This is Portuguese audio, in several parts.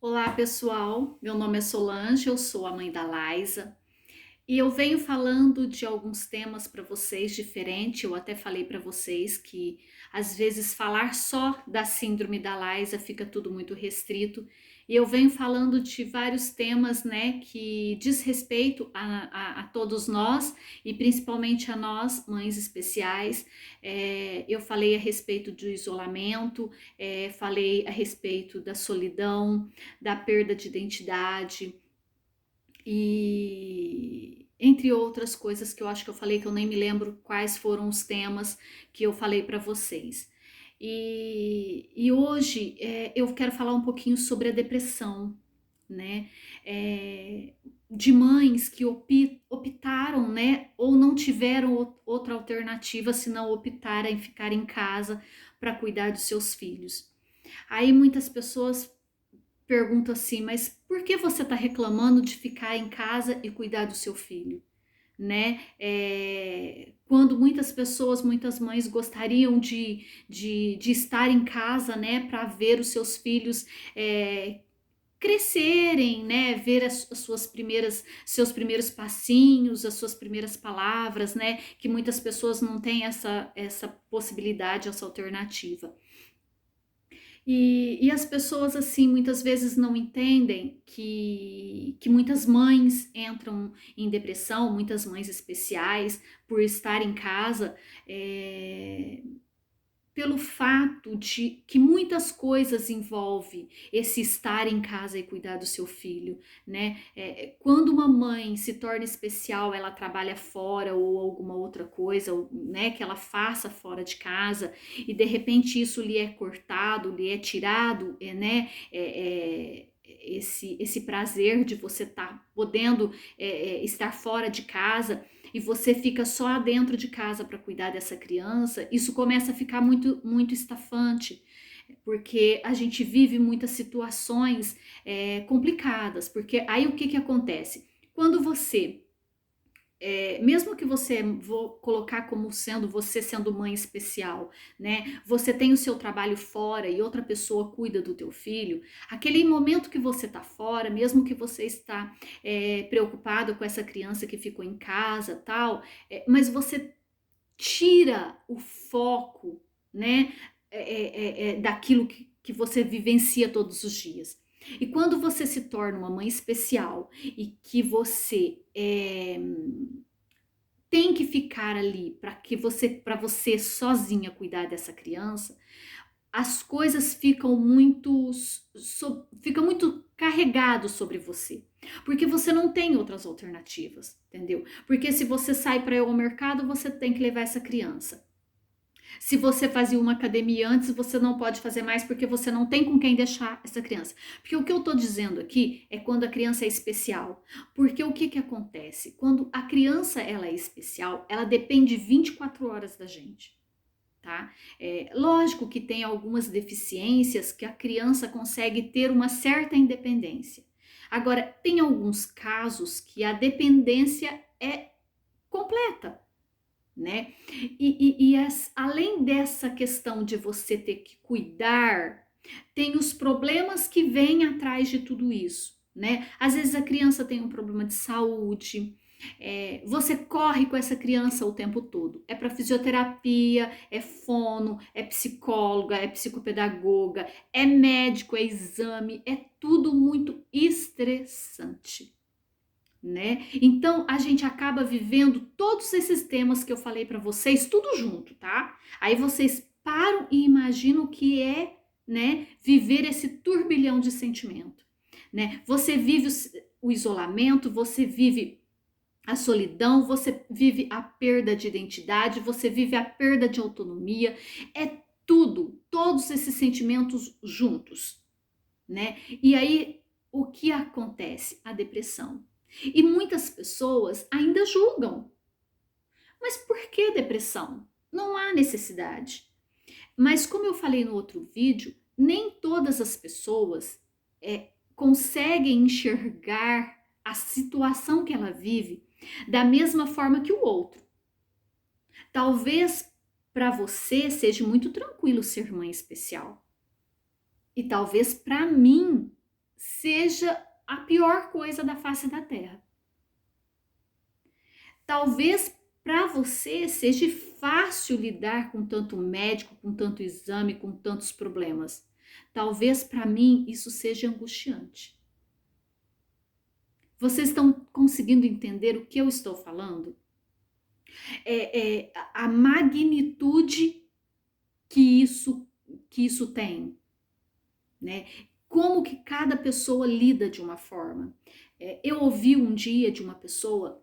Olá, pessoal. Meu nome é Solange, eu sou a mãe da Laisa e eu venho falando de alguns temas para vocês diferentes. Eu até falei para vocês que às vezes falar só da síndrome da Laisa fica tudo muito restrito. E eu venho falando de vários temas, né, que diz respeito a todos nós e principalmente a nós, mães especiais. Eu falei a respeito do isolamento, falei a respeito da solidão, da perda de identidade e entre outras coisas que eu acho que eu falei que eu nem me lembro quais foram os temas que eu falei para vocês. E hoje eu quero falar um pouquinho sobre a depressão, né? É, de mães que optaram, né? Ou não tiveram outra alternativa senão optar em ficar em casa para cuidar dos seus filhos. Aí muitas pessoas pergunto assim, mas por que você está reclamando de ficar em casa e cuidar do seu filho? Né? Quando muitas pessoas, muitas mães gostariam de estar em casa, né, para ver os seus filhos crescerem, né, ver as suas seus primeiros passinhos, as suas primeiras palavras, né, que muitas pessoas não têm essa possibilidade, essa alternativa. E as pessoas, assim, muitas vezes não entendem que muitas mães entram em depressão, muitas mães especiais, por estar em casa, é, pelo fato de que muitas coisas envolve esse estar em casa e cuidar do seu filho, né? Quando uma mãe se torna especial, ela trabalha fora ou alguma outra coisa, ou, né, que ela faça fora de casa e de repente isso lhe é cortado, lhe é tirado, né? Esse prazer de você estar podendo estar fora de casa e você fica só dentro de casa para cuidar dessa criança, isso começa a ficar muito estafante, porque a gente vive muitas situações complicadas, porque aí o que que acontece? Quando você mesmo que você vou colocar como sendo você sendo mãe especial, né? Você tem o seu trabalho fora e outra pessoa cuida do teu filho. Aquele momento que você está fora, mesmo que você está preocupado com essa criança que ficou em casa, tal, mas você tira o foco, né? Daquilo que você vivencia todos os dias. E quando você se torna uma mãe especial e que você tem que ficar ali para você sozinha cuidar dessa criança, as coisas ficam fica muito carregado sobre você, porque você não tem outras alternativas, entendeu? Porque se você sai para ir ao mercado, você tem que levar essa criança. Se você fazia uma academia antes, você não pode fazer mais porque você não tem com quem deixar essa criança. Porque o que eu estou dizendo aqui é quando a criança é especial. Porque o que, que acontece? Quando a criança ela é especial, ela depende 24 horas da gente. Tá? Lógico que tem algumas deficiências que a criança consegue ter uma certa independência. Agora, tem alguns casos que a dependência é completa, né? Além dessa questão de você ter que cuidar, tem os problemas que vêm atrás de tudo isso, né? Às vezes a criança tem um problema de saúde, você corre com essa criança o tempo todo. É para fisioterapia, é fono, é psicóloga, é psicopedagoga, é médico, é exame, é tudo muito estressante, né? Então a gente acaba vivendo todos esses temas que eu falei para vocês, tudo junto, tá? Aí vocês param e imaginam o que é, né, viver esse turbilhão de sentimento, né? Você vive o isolamento, você vive a solidão, você vive a perda de identidade, você vive a perda de autonomia, é tudo, todos esses sentimentos juntos, né? E aí o que acontece? A depressão. E muitas pessoas ainda julgam. Mas por que depressão? Não há necessidade. Mas como eu falei no outro vídeo, nem todas as pessoas conseguem enxergar a situação que ela vive da mesma forma que o outro. Talvez para você seja muito tranquilo ser mãe especial. E talvez para mim seja a pior coisa da face da Terra. Talvez para você seja fácil lidar com tanto médico, com tanto exame, com tantos problemas. Talvez para mim isso seja angustiante. Vocês estão conseguindo entender o que eu estou falando? A magnitude que isso tem, né? Como que cada pessoa lida de uma forma. Eu ouvi um dia de uma pessoa,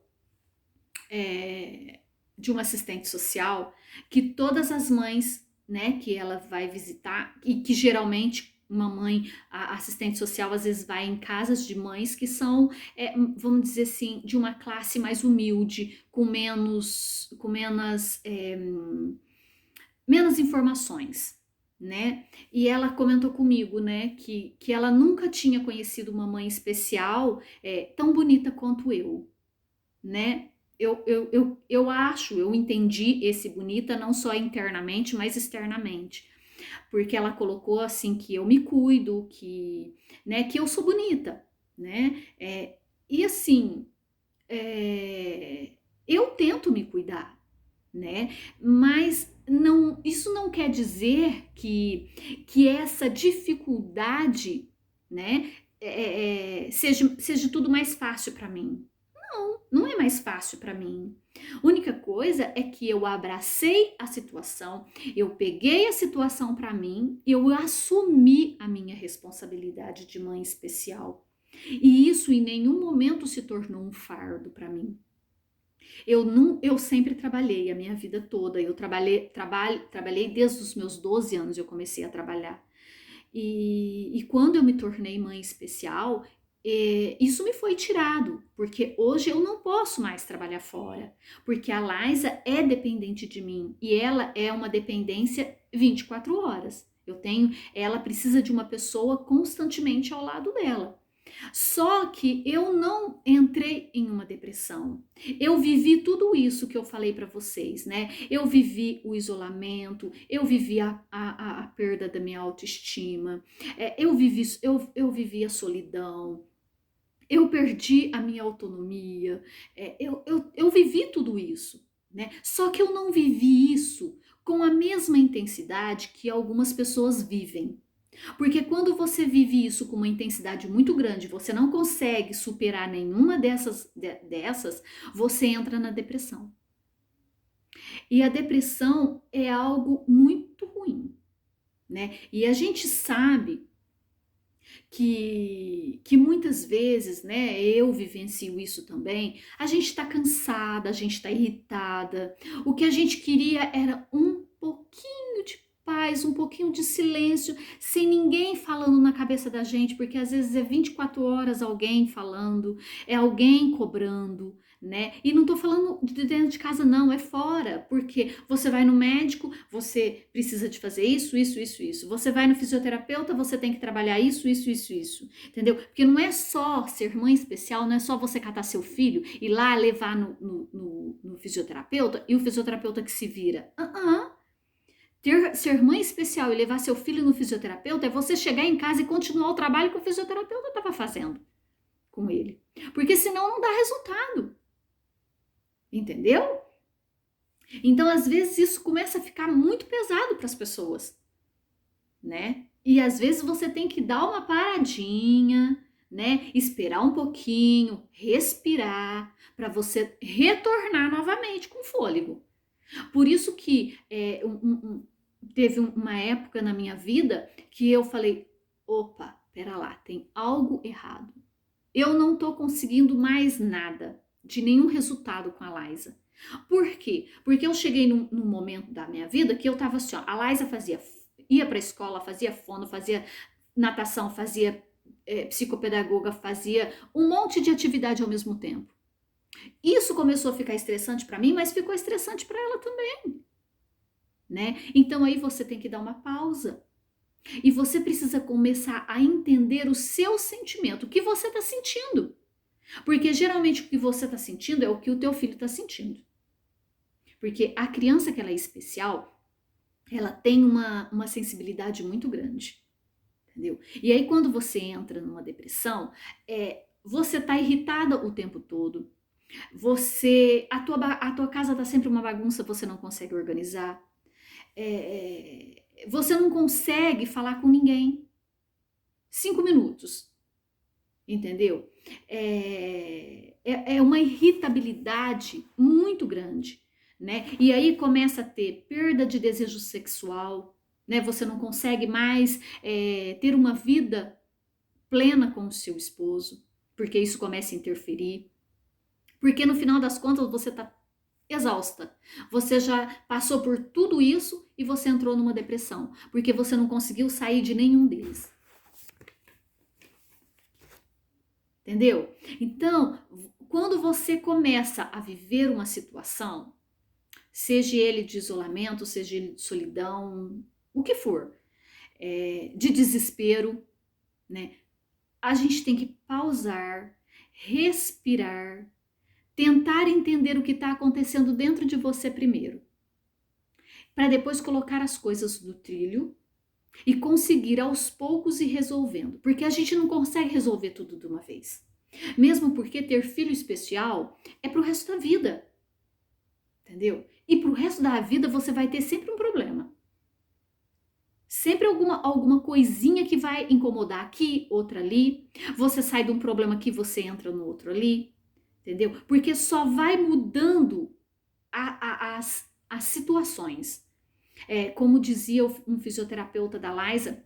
de uma assistente social, que todas as mães, né, que ela vai visitar, e que geralmente uma mãe, a assistente social às vezes vai em casas de mães que são, vamos dizer assim, de uma classe mais humilde, menos informações, né? E ela comentou comigo, né, que ela nunca tinha conhecido uma mãe especial tão bonita quanto eu, né? Eu entendi esse bonita não só internamente, mas externamente. Porque ela colocou assim que eu me cuido, que eu sou bonita, né? E assim, eu tento me cuidar, né? Mas não, isso não quer dizer que essa dificuldade, né, seja tudo mais fácil para mim. Não é mais fácil para mim. A única coisa é que eu abracei a situação, eu peguei a situação para mim, eu assumi a minha responsabilidade de mãe especial. E isso em nenhum momento se tornou um fardo para mim. Eu sempre trabalhei a minha vida toda. Eu trabalhei desde os meus 12 anos, eu comecei a trabalhar. E quando eu me tornei mãe especial, isso me foi tirado, porque hoje eu não posso mais trabalhar fora, porque a Laísa é dependente de mim e ela é uma dependência 24 horas. Ela precisa de uma pessoa constantemente ao lado dela. Só que eu não entrei em uma depressão. Eu vivi tudo isso que eu falei para vocês, né? Eu vivi o isolamento, eu vivi a perda da minha autoestima, eu vivi a solidão, eu perdi a minha autonomia, eu vivi tudo isso, né? Só que eu não vivi isso com a mesma intensidade que algumas pessoas vivem. Porque quando você vive isso com uma intensidade muito grande, você não consegue superar nenhuma dessas, você entra na depressão. E a depressão é algo muito ruim, né? E a gente sabe que muitas vezes, né, eu vivencio isso também, a gente tá cansada, a gente tá irritada, o que a gente queria era um pouquinho de paz, um pouquinho de silêncio, sem ninguém falando na cabeça da gente, porque às vezes é 24 horas alguém falando, é alguém cobrando, né? E não tô falando de dentro de casa não, é fora, porque você vai no médico, você precisa de fazer isso. Você vai no fisioterapeuta, você tem que trabalhar isso, entendeu? Porque não é só ser mãe especial, não é só você catar seu filho e lá levar no fisioterapeuta e o fisioterapeuta que se vira. Ser mãe especial e levar seu filho no fisioterapeuta é você chegar em casa e continuar o trabalho que o fisioterapeuta estava fazendo com ele. Porque senão não dá resultado. Entendeu? Então, às vezes, isso começa a ficar muito pesado para as pessoas, né? E às vezes você tem que dar uma paradinha, né? Esperar um pouquinho, respirar, para você retornar novamente com fôlego. Por isso que teve uma época na minha vida que eu falei: opa, pera lá, tem algo errado. Eu não tô conseguindo mais nada, de nenhum resultado com a Laísa. Por quê? Porque eu cheguei num momento da minha vida que eu tava assim, ó, a Laísa ia pra escola, fazia fono, fazia natação, fazia psicopedagoga, fazia um monte de atividade ao mesmo tempo. Isso começou a ficar estressante para mim, mas ficou estressante para ela também, né? Então aí você tem que dar uma pausa. E você precisa começar a entender o seu sentimento, o que você está sentindo. Porque geralmente o que você está sentindo é o que o teu filho está sentindo. Porque a criança que ela é especial, ela tem uma sensibilidade muito grande, entendeu? E aí quando você entra numa depressão, você tá irritada o tempo todo, a tua casa tá sempre uma bagunça, você não consegue organizar, você não consegue falar com ninguém. 5 minutos, entendeu? É uma irritabilidade muito grande, né? E aí começa a ter perda de desejo sexual, né? Você não consegue mais ter uma vida plena com o seu esposo, porque isso começa a interferir. Porque no final das contas você tá exausta. Você já passou por tudo isso e você entrou numa depressão, porque você não conseguiu sair de nenhum deles. Entendeu? Então, quando você começa a viver uma situação, seja ele de isolamento, seja ele de solidão, o que for, de desespero, né? A gente tem que pausar, respirar, tentar entender o que está acontecendo dentro de você primeiro, para depois colocar as coisas no trilho e conseguir aos poucos ir resolvendo, porque a gente não consegue resolver tudo de uma vez. Mesmo porque ter filho especial é pro resto da vida, entendeu? E pro resto da vida você vai ter sempre um problema. Sempre alguma coisinha que vai incomodar aqui, outra ali. Você sai de um problema aqui, você entra no outro ali, entendeu? Porque só vai mudando as situações. Como dizia um fisioterapeuta da Liza,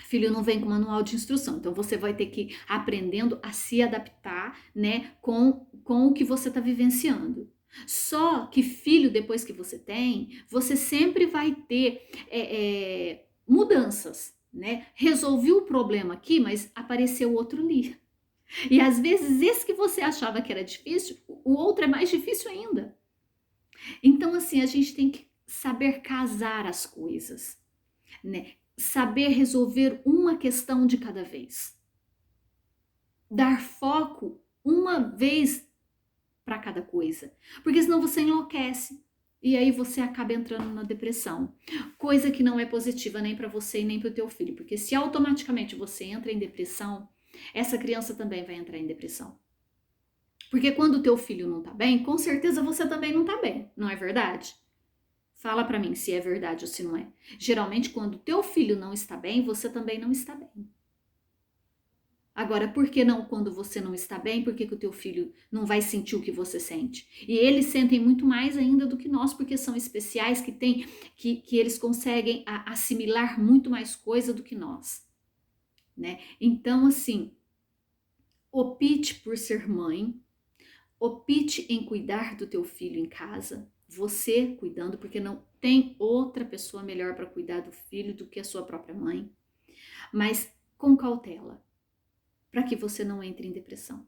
filho não vem com manual de instrução, então você vai ter que ir aprendendo a se adaptar, né, com o que você está vivenciando. Só que filho, depois que você tem, você sempre vai ter mudanças, né? Resolvi o problema aqui, mas apareceu outro ali. E às vezes esse que você achava que era difícil, o outro é mais difícil ainda. Então, assim, a gente tem que saber casar as coisas, né? Saber resolver uma questão de cada vez. Dar foco uma vez para cada coisa. Porque senão você enlouquece. E aí você acaba entrando na depressão. Coisa que não é positiva nem para você e nem para o teu filho. Porque se automaticamente você entra em depressão, essa criança também vai entrar em depressão. Porque quando o teu filho não tá bem, com certeza você também não tá bem. Não é verdade? Fala para mim se é verdade ou se não é. Geralmente, quando teu filho não está bem, você também não está bem. Agora, por que não quando você não está bem? Por que o teu filho não vai sentir o que você sente? E eles sentem muito mais ainda do que nós, porque são especiais, que eles conseguem assimilar muito mais coisa do que nós, né? Então, assim, opte por ser mãe, opte em cuidar do teu filho em casa, você cuidando, porque não tem outra pessoa melhor para cuidar do filho do que a sua própria mãe, mas com cautela, para que você não entre em depressão,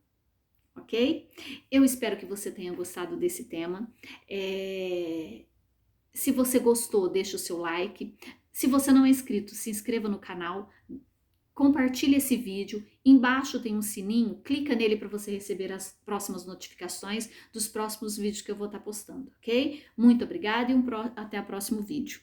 ok? Eu espero que você tenha gostado desse tema. Se você gostou, deixa o seu like. Se você não é inscrito, se inscreva no canal. Compartilhe esse vídeo, embaixo tem um sininho, clica nele para você receber as próximas notificações dos próximos vídeos que eu vou estar postando, ok? Muito obrigada e até o próximo vídeo.